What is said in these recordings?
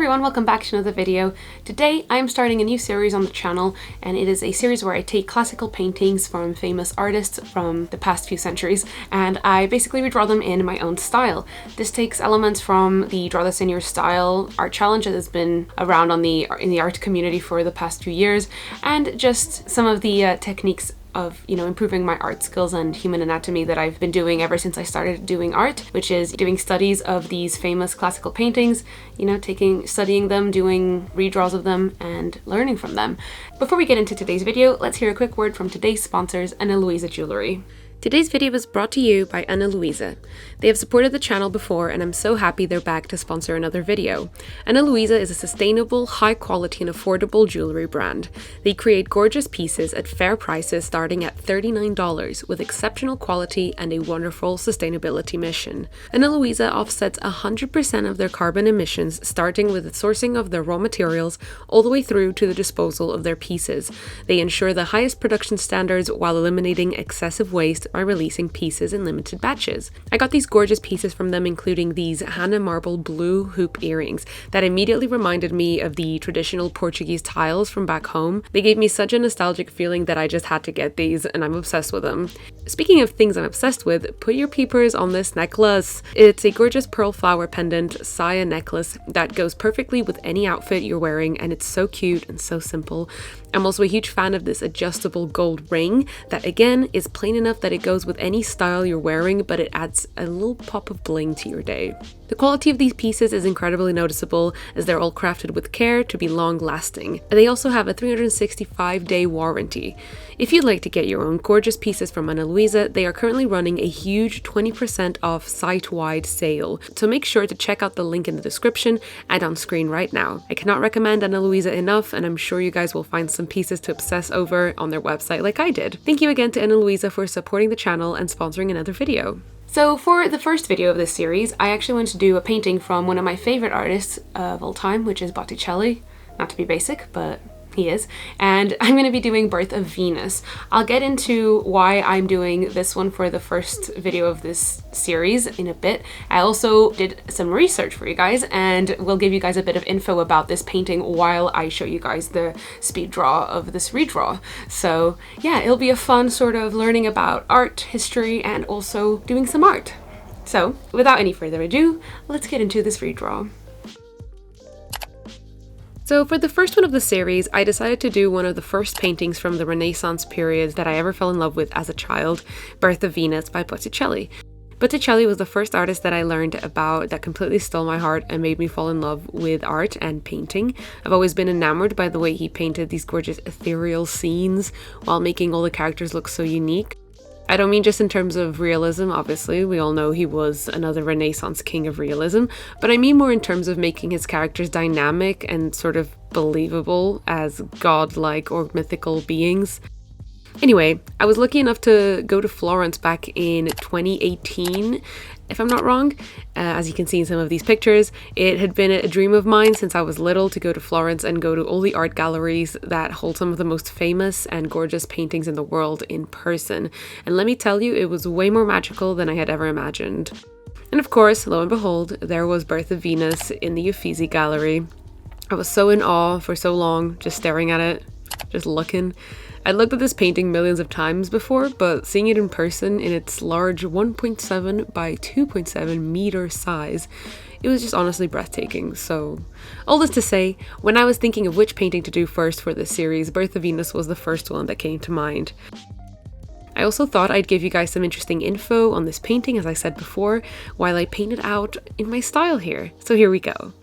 everyone, welcome back to another video. Today I am starting a new series on the channel, and it is a series where I take classical paintings from famous artists from the past few centuries and I basically redraw them in my own style. This takes elements from the Draw This in Your Style art challenge that has been around in the art community for the past few years, and just some of the techniques of, improving my art skills and human anatomy that I've been doing ever since I started doing art, which is doing studies of these famous classical paintings, studying them, doing redraws of them, and learning from them. Before we get into today's video, let's hear a quick word from today's sponsors, Ana Luisa Jewelry. Today's video is brought to you by Ana Luisa. They have supported the channel before, and I'm so happy they're back to sponsor another video. Ana Luisa is a sustainable, high quality and affordable jewelry brand. They create gorgeous pieces at fair prices starting at $39 with exceptional quality and a wonderful sustainability mission. Ana Luisa offsets 100% of their carbon emissions, starting with the sourcing of their raw materials all the way through to the disposal of their pieces. They ensure the highest production standards while eliminating excessive waste by releasing pieces in limited batches. I got these gorgeous pieces from them, including these Hannah marble blue hoop earrings that immediately reminded me of the traditional Portuguese tiles from back home. They gave me such a nostalgic feeling that I just had to get these, and I'm obsessed with them. Speaking of things I'm obsessed with, put your peepers on this necklace. It's a gorgeous pearl flower pendant saya necklace that goes perfectly with any outfit you're wearing, and it's so cute and so simple. I'm also a huge fan of this adjustable gold ring that, again, is plain enough that it goes with any style you're wearing, but it adds a little pop of bling to your day. The quality of these pieces is incredibly noticeable, as they're all crafted with care to be long lasting. And they also have a 365-day warranty. If you'd like to get your own gorgeous pieces from Ana Luisa, they are currently running a huge 20% off site-wide sale. So make sure to check out the link in the description and on screen right now. I cannot recommend Ana Luisa enough, and I'm sure you guys will find some pieces to obsess over on their website like I did. Thank you again to Ana Luisa for supporting the channel and sponsoring another video. So for the first video of this series, I actually wanted to do a painting from one of my favorite artists of all time, which is Botticelli. Not to be basic, but he is. And I'm going to be doing Birth of Venus. I'll get into why I'm doing this one for the first video of this series in a bit. I also did some research for you guys, and will give you guys a bit of info about this painting while I show you guys the speed draw of this redraw. So yeah, it'll be a fun sort of learning about art, history, and also doing some art. So without any further ado, let's get into this redraw. So for the first one of the series, I decided to do one of the first paintings from the Renaissance period that I ever fell in love with as a child, Birth of Venus by Botticelli. Botticelli was the first artist that I learned about that completely stole my heart and made me fall in love with art and painting. I've always been enamored by the way he painted these gorgeous ethereal scenes while making all the characters look so unique. I don't mean just in terms of realism, obviously, we all know he was another Renaissance king of realism, but I mean more in terms of making his characters dynamic and sort of believable as godlike or mythical beings. Anyway, I was lucky enough to go to Florence back in 2018, if I'm not wrong. As you can see in some of these pictures, it had been a dream of mine since I was little to go to Florence and go to all the art galleries that hold some of the most famous and gorgeous paintings in the world in person. And let me tell you, it was way more magical than I had ever imagined. And of course, lo and behold, there was Birth of Venus in the Uffizi Gallery. I was so in awe for so long, just staring at it, just looking. I'd looked at this painting millions of times before, but seeing it in person in its large 1.7 by 2.7 meter size, it was just honestly breathtaking. So all this to say, when I was thinking of which painting to do first for this series, Birth of Venus was the first one that came to mind. I also thought I'd give you guys some interesting info on this painting, as I said before, while I paint it out in my style here. So here we go.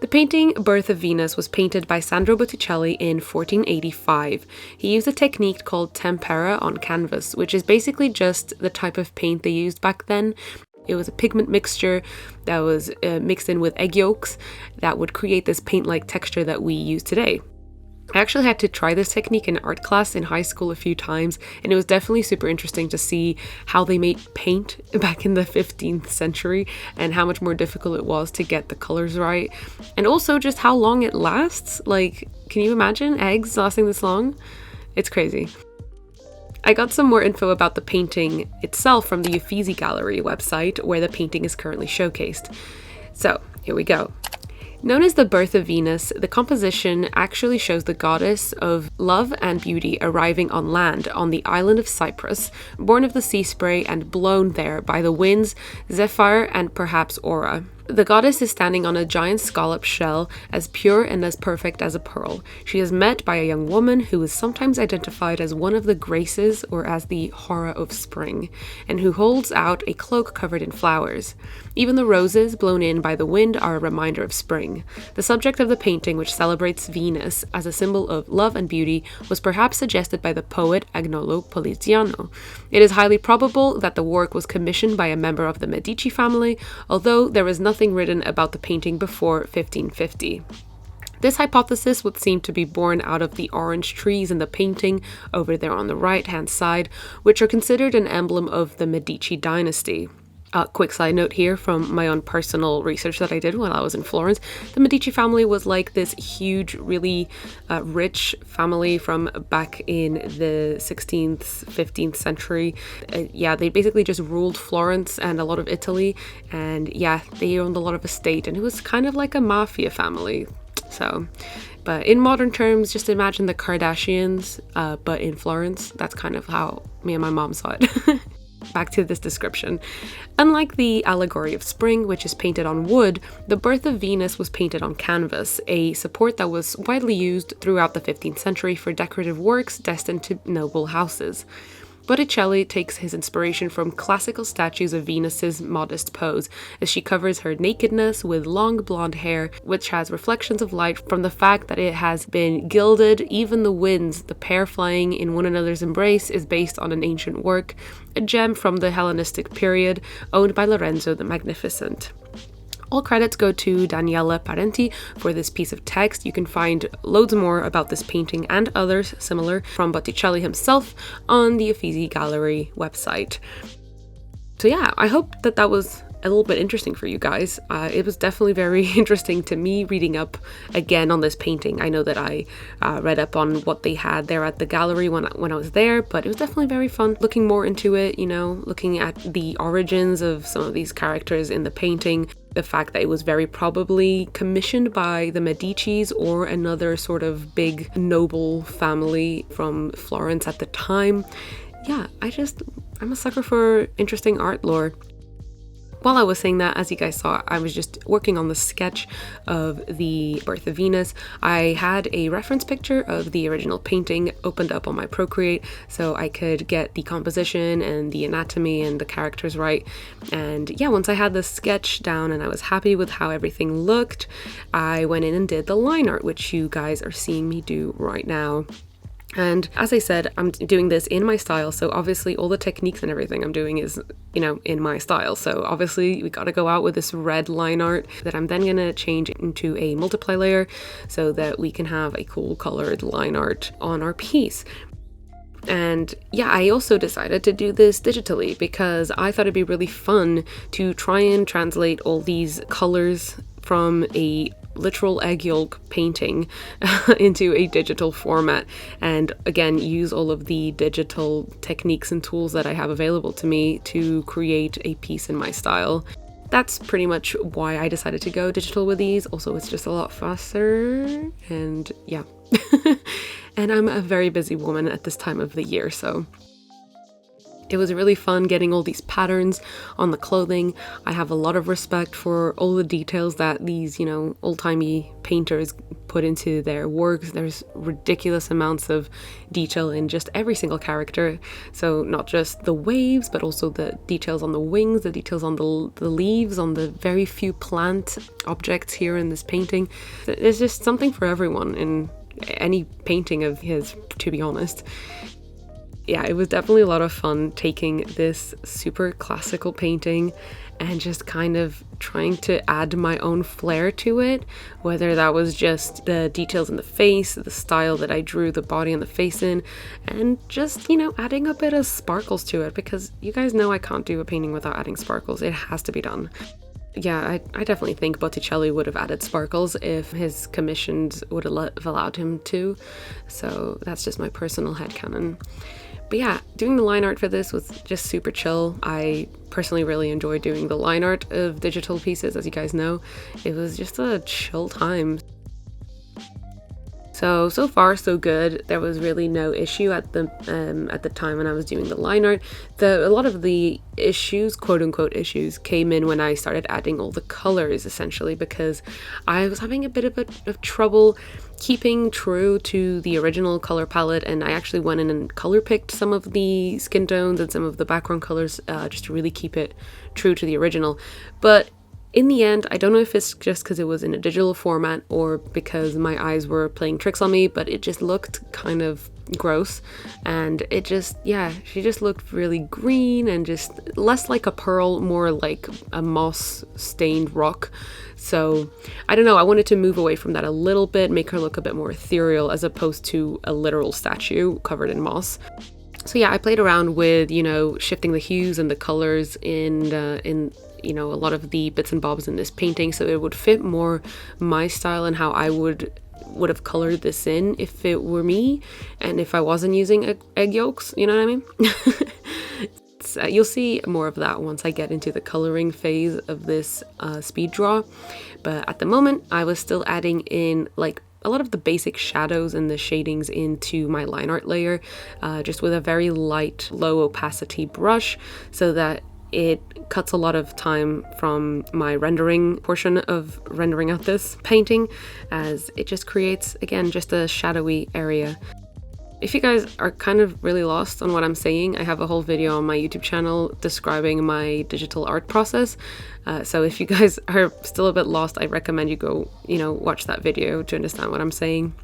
The painting Birth of Venus was painted by Sandro Botticelli in 1485. He used a technique called tempera on canvas, which is basically just the type of paint they used back then. It was a pigment mixture that was mixed in with egg yolks that would create this paint-like texture that we use today. I actually had to try this technique in art class in high school a few times, and it was definitely super interesting to see how they made paint back in the 15th century and how much more difficult it was to get the colors right, and also just how long it lasts. Like, can you imagine eggs lasting this long? It's crazy. I got some more info about the painting itself from the Uffizi Gallery website, where the painting is currently showcased. So here we go. Known as the Birth of Venus, the composition actually shows the goddess of love and beauty arriving on land on the island of Cyprus, born of the sea spray and blown there by the winds, Zephyr and perhaps Aura. The goddess is standing on a giant scallop shell, as pure and as perfect as a pearl. She is met by a young woman who is sometimes identified as one of the Graces or as the Hora of Spring, and who holds out a cloak covered in flowers. Even the roses blown in by the wind are a reminder of spring. The subject of the painting, which celebrates Venus as a symbol of love and beauty, was perhaps suggested by the poet Agnolo Poliziano. It is highly probable that the work was commissioned by a member of the Medici family, although there is nothing written about the painting before 1550. This hypothesis would seem to be born out of the orange trees in the painting over there on the right-hand side, which are considered an emblem of the Medici dynasty. Quick side note here from my own personal research that I did while I was in Florence. The Medici family was like this huge, really rich family from back in the 16th, 15th century. They basically just ruled Florence and a lot of Italy. And yeah, they owned a lot of estate, and it was kind of like a mafia family. So, but in modern terms, just imagine the Kardashians, but in Florence. That's kind of how me and my mom saw it. Back to this description. Unlike the allegory of spring, which is painted on wood, the Birth of Venus was painted on canvas, a support that was widely used throughout the 15th century for decorative works destined to noble houses. Botticelli takes his inspiration from classical statues of Venus's modest pose, as she covers her nakedness with long blonde hair, which has reflections of light from the fact that it has been gilded. Even the winds, the pair flying in one another's embrace, is based on an ancient work, a gem from the Hellenistic period, owned by Lorenzo the Magnificent. All credits go to Daniele Parenti for this piece of text. You can find loads more about this painting and others similar from Botticelli himself on the Uffizi Gallery website. So yeah, I hope that was a little bit interesting for you guys. It was definitely very interesting to me reading up again on this painting. I know that I read up on what they had there at the gallery when I was there, but it was definitely very fun looking more into it, looking at the origins of some of these characters in the painting. The fact that it was very probably commissioned by the Medicis or another sort of big noble family from Florence at the time. Yeah, I'm a sucker for interesting art lore. While I was saying that, as you guys saw, I was just working on the sketch of the Birth of Venus. I had a reference picture of the original painting opened up on my Procreate so I could get the composition and the anatomy and the characters right. And yeah, once I had the sketch down and I was happy with how everything looked, I went in and did the line art, which you guys are seeing me do right now. And as I said, I'm doing this in my style, so obviously all the techniques and everything I'm doing is, in my style. So obviously we gotta go out with this red line art that I'm then gonna change into a multiply layer so that we can have a cool colored line art on our piece. And yeah, I also decided to do this digitally because I thought it'd be really fun to try and translate all these colors from a literal egg yolk painting into a digital format, and again use all of the digital techniques and tools that I have available to me to create a piece in my style. That's pretty much why I decided to go digital with these. Also, it's just a lot faster, and yeah. And I'm a very busy woman at this time of the year, so it was really fun getting all these patterns on the clothing. I have a lot of respect for all the details that these, old-timey painters put into their works. There's ridiculous amounts of detail in just every single character. So not just the waves, but also the details on the wings, the details on the leaves, on the very few plant objects here in this painting. There's just something for everyone in any painting of his, to be honest. Yeah, it was definitely a lot of fun taking this super classical painting and just kind of trying to add my own flair to it, whether that was just the details in the face, the style that I drew the body and the face in, and just, adding a bit of sparkles to it, because you guys know I can't do a painting without adding sparkles. It has to be done. Yeah, I definitely think Botticelli would have added sparkles if his commissions would have allowed him to. So that's just my personal headcanon. But yeah, doing the line art for this was just super chill. I personally really enjoy doing the line art of digital pieces, as you guys know. It was just a chill time. So far so good. There was really no issue at the time when I was doing the line art. A lot of the issues, quote unquote issues, came in when I started adding all the colors, essentially, because I was having a bit of trouble keeping true to the original color palette, and I actually went in and color picked some of the skin tones and some of the background colors just to really keep it true to the original. But in the end, I don't know if it's just because it was in a digital format or because my eyes were playing tricks on me, but it just looked kind of gross, and it just, yeah, she just looked really green and just less like a pearl, more like a moss stained rock. So I don't know, I wanted to move away from that a little bit, make her look a bit more ethereal as opposed to a literal statue covered in moss. So yeah, I played around with, you know, shifting the hues and the colors in you know, a lot of the bits and bobs in this painting, so it would fit more my style and how I would have colored this in if it were me and if I wasn't using egg yolks, you know what I mean? You'll see more of that once I get into the coloring phase of this speed draw, but at the moment I was still adding in like a lot of the basic shadows and the shadings into my line art layer, just with a very light, low opacity brush, so that it cuts a lot of time from my rendering portion of rendering out this painting, as it just creates, again, just a shadowy area. If you guys are kind of really lost on what I'm saying, I have a whole video on my YouTube channel describing my digital art process. So if you guys are still a bit lost, I recommend you go, you know, watch that video to understand what I'm saying.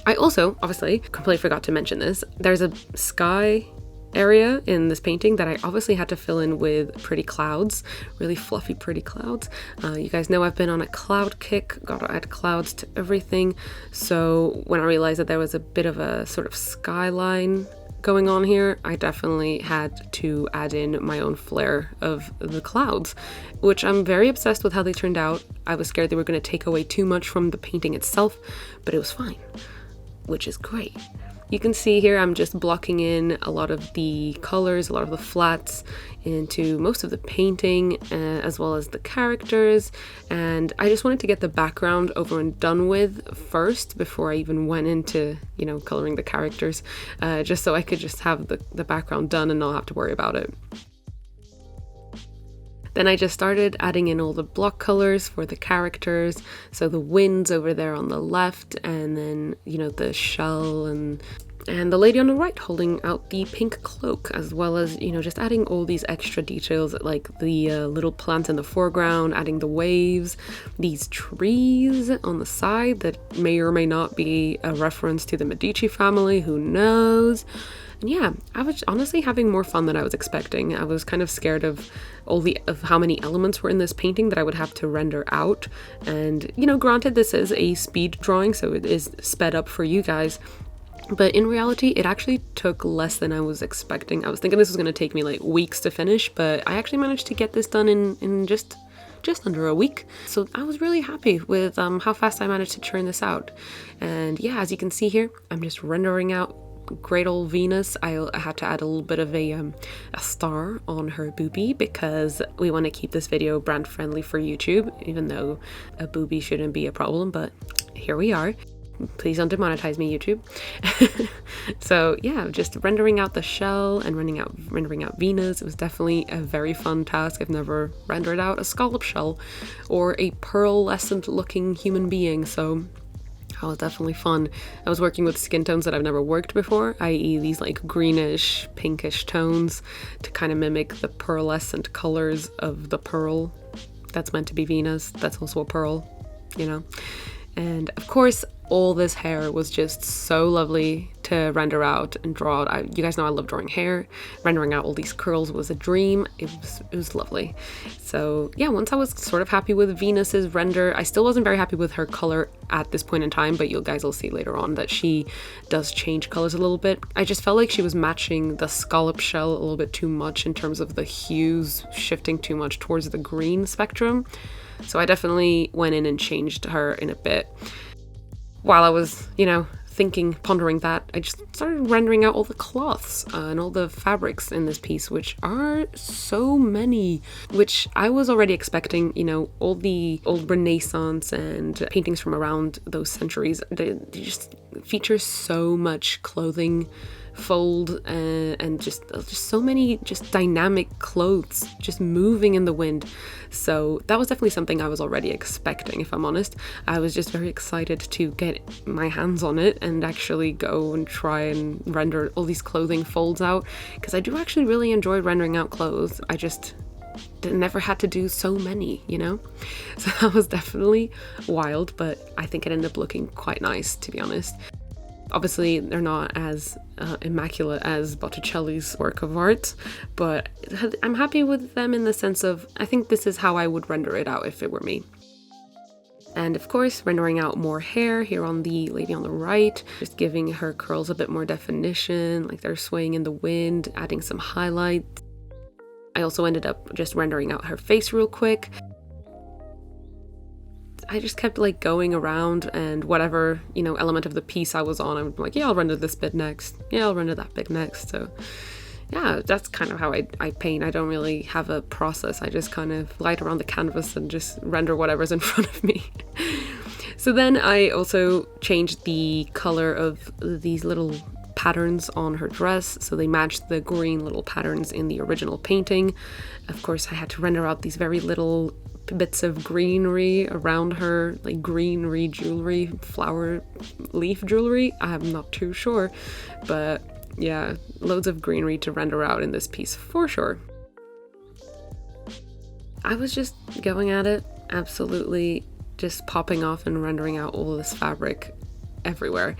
I also, obviously, completely forgot to mention this. There's a sky area in this painting that I obviously had to fill in with pretty clouds, really fluffy pretty clouds. You guys know I've been on a cloud kick, gotta add clouds to everything. So when I realized that there was a bit of a sort of skyline going on here, I definitely had to add in my own flair of the clouds, which I'm very obsessed with how they turned out. I was scared they were going to take away too much from the painting itself, but it was fine, which is great. You can see here I'm just blocking in a lot of the colors, a lot of the flats into most of the painting, as well as the characters, and I just wanted to get the background over and done with first before I even went into, you know, coloring the characters, just so I could just have the background done and not have to worry about it. Then I just started adding in all the block colors for the characters. So the winds over there on the left, and then, you know, the shell and the lady on the right holding out the pink cloak, as well as, you know, just adding all these extra details like the little plant in the foreground, adding the waves, these trees on the side that may or may not be a reference to the Medici family, who knows. And yeah, I was honestly having more fun than I was expecting. I was kind of scared of how many elements were in this painting that I would have to render out. And, you know, granted, this is a speed drawing, so it is sped up for you guys. But in reality, it actually took less than I was expecting. I was thinking this was going to take me like weeks to finish, but I actually managed to get this done in just under a week. So I was really happy with how fast I managed to churn this out. And yeah, as you can see here, I'm just rendering out great old Venus. I had to add a little bit of a star on her boobie because we want to keep this video brand friendly for YouTube, even though a boobie shouldn't be a problem, but here we are. Please don't demonetize me, YouTube. So yeah, just rendering out the shell and rendering out Venus. It was definitely a very fun task. I've never rendered out a scallop shell or a pearlescent looking human being, so that was definitely fun. I was working with skin tones that I've never worked before, i.e. these like greenish, pinkish tones to kind of mimic the pearlescent colors of the pearl that's meant to be Venus. That's also a pearl, you know. And of course, all this hair was just so lovely to render out and draw out. You guys know I love drawing hair. Rendering out all these curls was a dream. It was lovely. So yeah, once I was sort of happy with Venus's render, I still wasn't very happy with her color at this point in time, but you guys will see later on that she does change colors a little bit. I just felt like she was matching the scallop shell a little bit too much in terms of the hues shifting too much towards the green spectrum. So I definitely went in and changed her in a bit while I was, you know, pondering that, I just started rendering out all the cloths and all the fabrics in this piece, which are so many, which I was already expecting. You know, all the old Renaissance and paintings from around those centuries, they just feature so much clothing fold and just so many just dynamic clothes just moving in the wind. So that was definitely something I was already expecting, if I'm honest. I was just very excited to get my hands on it and actually go and try and render all these clothing folds out, because I do actually really enjoy rendering out clothes. I just never had to do so many, you know? So that was definitely wild, but I think it ended up looking quite nice, to be honest. Obviously, they're not as immaculate as Botticelli's work of art, but I'm happy with them in the sense of, I think this is how I would render it out if it were me. And of course, rendering out more hair here on the lady on the right, just giving her curls a bit more definition, like they're swaying in the wind, adding some highlights. I also ended up just rendering out her face real quick. I just kept like going around, and whatever, you know, element of the piece I was on, I'm like, yeah, I'll render this bit next. Yeah, I'll render that bit next. So yeah, that's kind of how I paint. I don't really have a process. I just kind of glide around the canvas and just render whatever's in front of me. So then I also changed the color of these little patterns on her dress, so they matched the green little patterns in the original painting. Of course, I had to render out these very little bits of greenery around her, like greenery jewelry, flower leaf jewelry. I'm not too sure, but yeah, loads of greenery to render out in this piece for sure. I was just going at it, absolutely just popping off and rendering out all this fabric everywhere.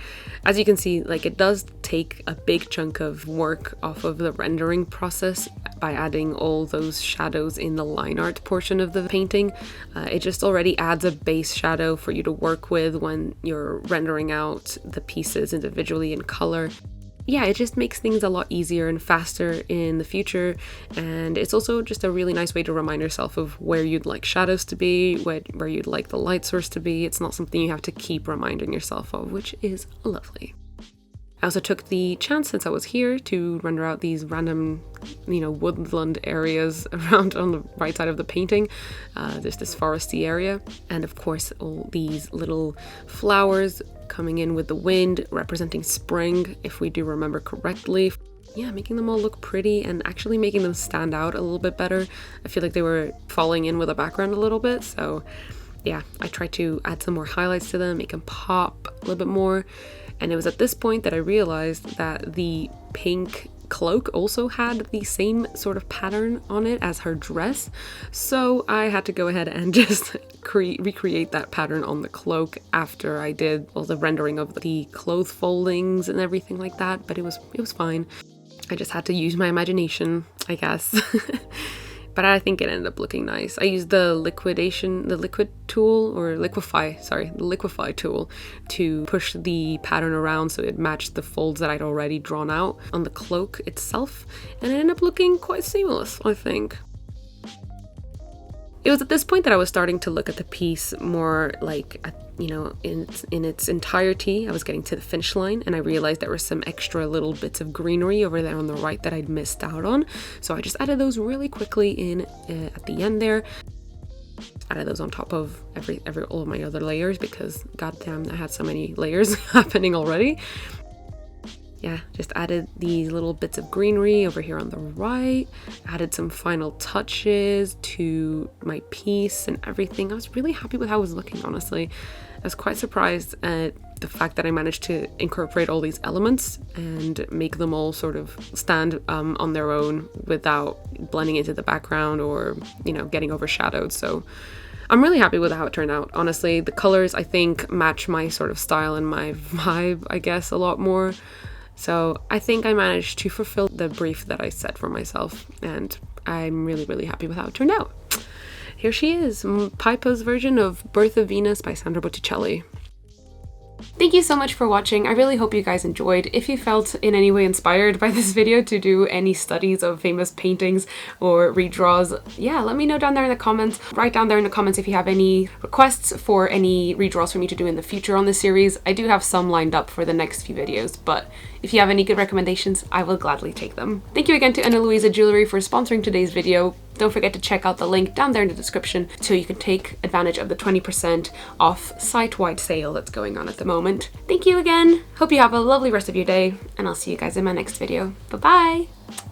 As you can see, like, it does take a big chunk of work off of the rendering process by adding all those shadows in the line art portion of the painting. It just already adds a base shadow for you to work with when you're rendering out the pieces individually in color. Yeah, it just makes things a lot easier and faster in the future, and it's also just a really nice way to remind yourself of where you'd like shadows to be, where you'd like the light source to be. It's not something you have to keep reminding yourself of, which is lovely. I also took the chance, since I was here, to render out these random, you know, woodland areas around on the right side of the painting. There's this foresty area, and of course all these little flowers coming in with the wind, representing spring, if we do remember correctly. Yeah, making them all look pretty and actually making them stand out a little bit better. I feel like they were falling in with the background a little bit, so yeah, I tried to add some more highlights to them, make them pop a little bit more. And it was at this point that I realized that the pink cloak also had the same sort of pattern on it as her dress. So I had to go ahead and just recreate that pattern on the cloak after I did all the rendering of the cloth foldings and everything like that. But it was fine. I just had to use my imagination, I guess. But I think it ended up looking nice. I used the liquefy tool to push the pattern around so it matched the folds that I'd already drawn out on the cloak itself, and it ended up looking quite seamless, I think. It was at this point that I was starting to look at the piece more like, you know, in its entirety. I was getting to the finish line, and I realized there were some extra little bits of greenery over there on the right that I'd missed out on. So I just added those really quickly in at the end there. Added those on top of all of my other layers, because goddamn, I had so many layers happening already. Yeah, just added these little bits of greenery over here on the right, added some final touches to my piece and everything. I was really happy with how it was looking, honestly. I was quite surprised at the fact that I managed to incorporate all these elements and make them all sort of stand on their own without blending into the background or, you know, getting overshadowed. So I'm really happy with how it turned out. Honestly, the colors, I think, match my sort of style and my vibe, I guess, a lot more. So I think I managed to fulfill the brief that I set for myself, and I'm really, really happy with how it turned out. Here she is, Pipa's version of Birth of Venus by Sandra Botticelli. Thank you so much for watching. I really hope you guys enjoyed. If you felt in any way inspired by this video to do any studies of famous paintings or redraws, yeah, let me know down there in the comments. Write down there in the comments if you have any requests for any redraws for me to do in the future on this series. I do have some lined up for the next few videos, but if you have any good recommendations, I will gladly take them. Thank you again to Ana Luisa Jewelry for sponsoring today's video. Don't forget to check out the link down there in the description so you can take advantage of the 20% off site-wide sale that's going on at the moment. Thank you again. Hope you have a lovely rest of your day, and I'll see you guys in my next video. Bye-bye!